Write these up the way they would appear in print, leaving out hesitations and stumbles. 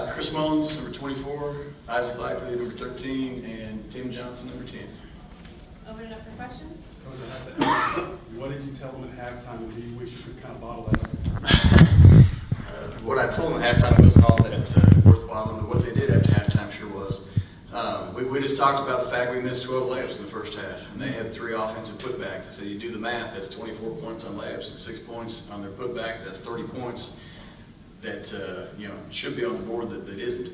Chris Mullins, number 24, Isaac Blackley, number 13, and Tim Johnson, number 10. Open it up for questions. Coach, I have to ask, what did you tell them at halftime, and do you wish you could kind of bottle that up? What I told them at halftime wasn't all that worthwhile, and what they did after halftime sure was. We just talked about the fact we missed 12 layups in the first half, and they had 3 offensive putbacks. So you do the math, that's 24 points on layups and 6 points on their putbacks. That's 30 points that should be on the board that isn't.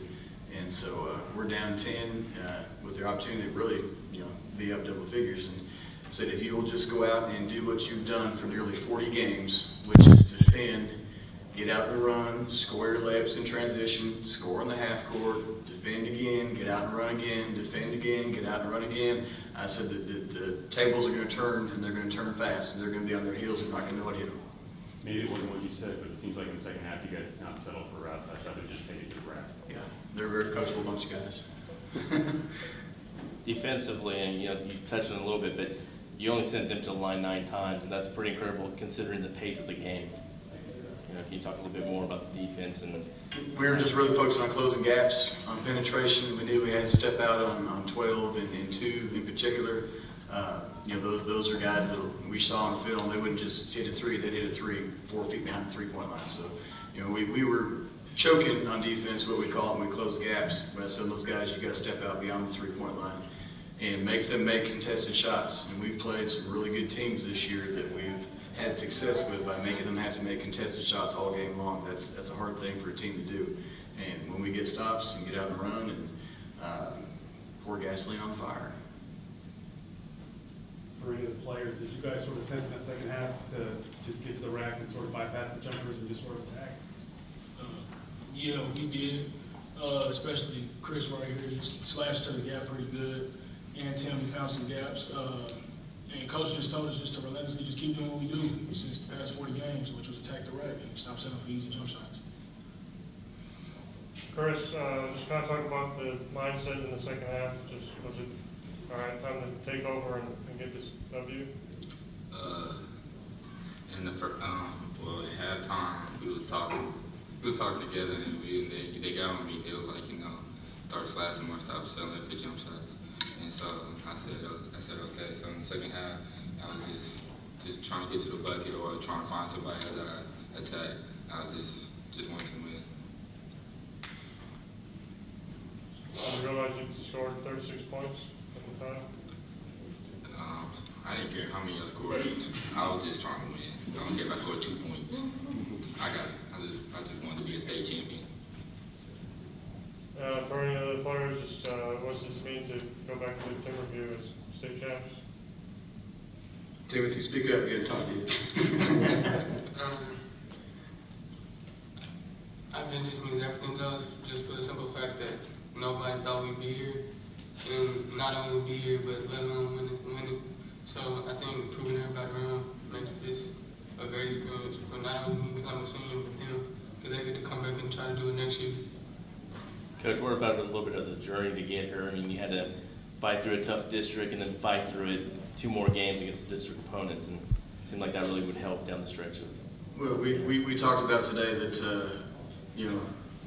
And so we're down 10 with the opportunity to really be up double figures. And said if you will just go out and do what you've done for nearly 40 games, which is defend, get out and run, score your layups in transition, score in the half court, defend again, get out and run again, defend again, get out and run again. I said that the tables are going to turn, and they're going to turn fast, and they're going to be on their heels and not going to know what hit them. Maybe it wasn't what you said, but it seems like in the second half you guys did not settle for outside shots and just take it to the rack. Yeah, they're a very coachable bunch of guys. Defensively, and you touched on it a little bit, but you only sent them to the line 9 times, and that's pretty incredible considering the pace of the game. Can you talk a little bit more about the defense? And we were just really focused on closing gaps, on penetration. We knew we had to step out on 12 and 2 in particular. Those are guys that we saw on film. They wouldn't just hit a 3; they'd hit a 3 4 feet behind the 3-point line. So, we were choking on defense, what we call it, when we close gaps. But some of those guys, you got to step out beyond the 3-point line and make them make contested shots. And we've played some really good teams this year that we've had success with by making them have to make contested shots all game long. That's a hard thing for a team to do. And when we get stops and get out and run and pour gasoline on the fire. For any of the players, did you guys sort of sense in that second half to just get to the rack and sort of bypass the jumpers and just sort of attack? Yeah, we did. Especially Chris right here. He slashed to the gap pretty good. And Tim, we found some gaps. And Coach just told us just to relentlessly just keep doing what we do since the past 40 games, which was attack the rack and stop settling for easy jump shots. Chris, just kind of talk about the mindset in the second half. Just was it all right time to take over and get this W? In the first, at halftime, we was talking together, and they got on me. They were like, start slashing more, stop settling for jump shots. And so I said okay. So in the second half, I was just trying to get to the bucket or trying to find somebody to attack. I just wanted to win. You realize you scored 36 points at the time? I didn't care how many I scored. I was just trying to win. I don't care if I scored 2 points. I got it. I just wanted to be a state champion. For any other players, just what's this mean to go back to Timberview as state champs? Timothy, speak up. Get us talking. I think it just means everything to us, just for the simple fact that nobody thought we'd be here, and not only be here, but let alone win it. So I think proving everybody around makes this a great experience for not only me, because I'm a senior, but them, because they get to come back and try to do it next year. Coach, what about a little bit of the journey to get here? I mean, you had to fight through a tough district and then fight through it 2 more games against the district opponents, and it seemed like that really would help down the stretch of. Well, we talked about today that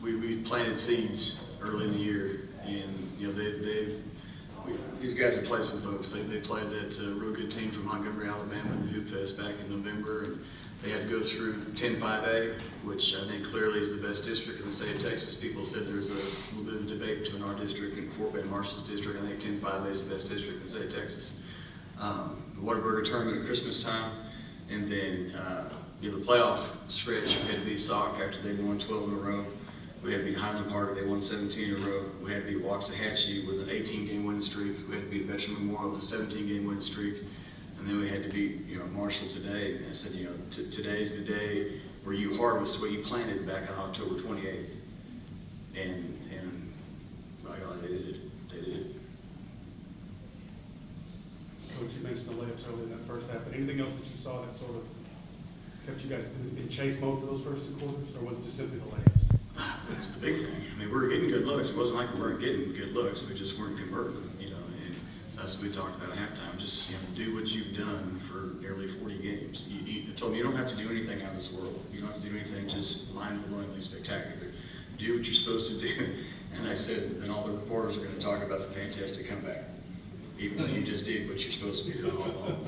we planted seeds early in the year, and these guys have played some folks. They played that real good team from Montgomery, Alabama, in the Hoop Fest back in November, and they had to go through 10-5A, which I think clearly is the best district in the state of Texas. People said there's a little bit of a debate between our district and Fort Bend Marshall's district. I think 10-5A is the best district in the state of Texas. The Whataburger tournament at Christmas time, and then the playoff stretch, we had to beat Sauk after they won 12 in a row. We had to beat Highland Park, they won 17 in a row. We had to beat Waxahachie with an 18-game winning streak. We had to beat Veteran Memorial with a 17-game winning streak. And then we had to beat Marshall today. And I said, today's the day where you harvest what you planted back on October 28th. And by God, they did it. They did it. Coach, you mentioned the layups early in that first half, but anything else that you saw that sort of kept you guys in chase mode for those first 2 quarters, or was it just simply the layups? That's the big thing. I mean, we were getting good looks. It wasn't like we weren't getting good looks. We just weren't converting, and that's what we talked about at halftime. Just do what you've done for nearly 40 games. I told them you don't have to do anything out of this world. You don't have to do anything just mind-blowingly spectacular. do what you're supposed to do. And I said, and all the reporters are going to talk about the fantastic comeback, even though you just did what you're supposed to be doing all along.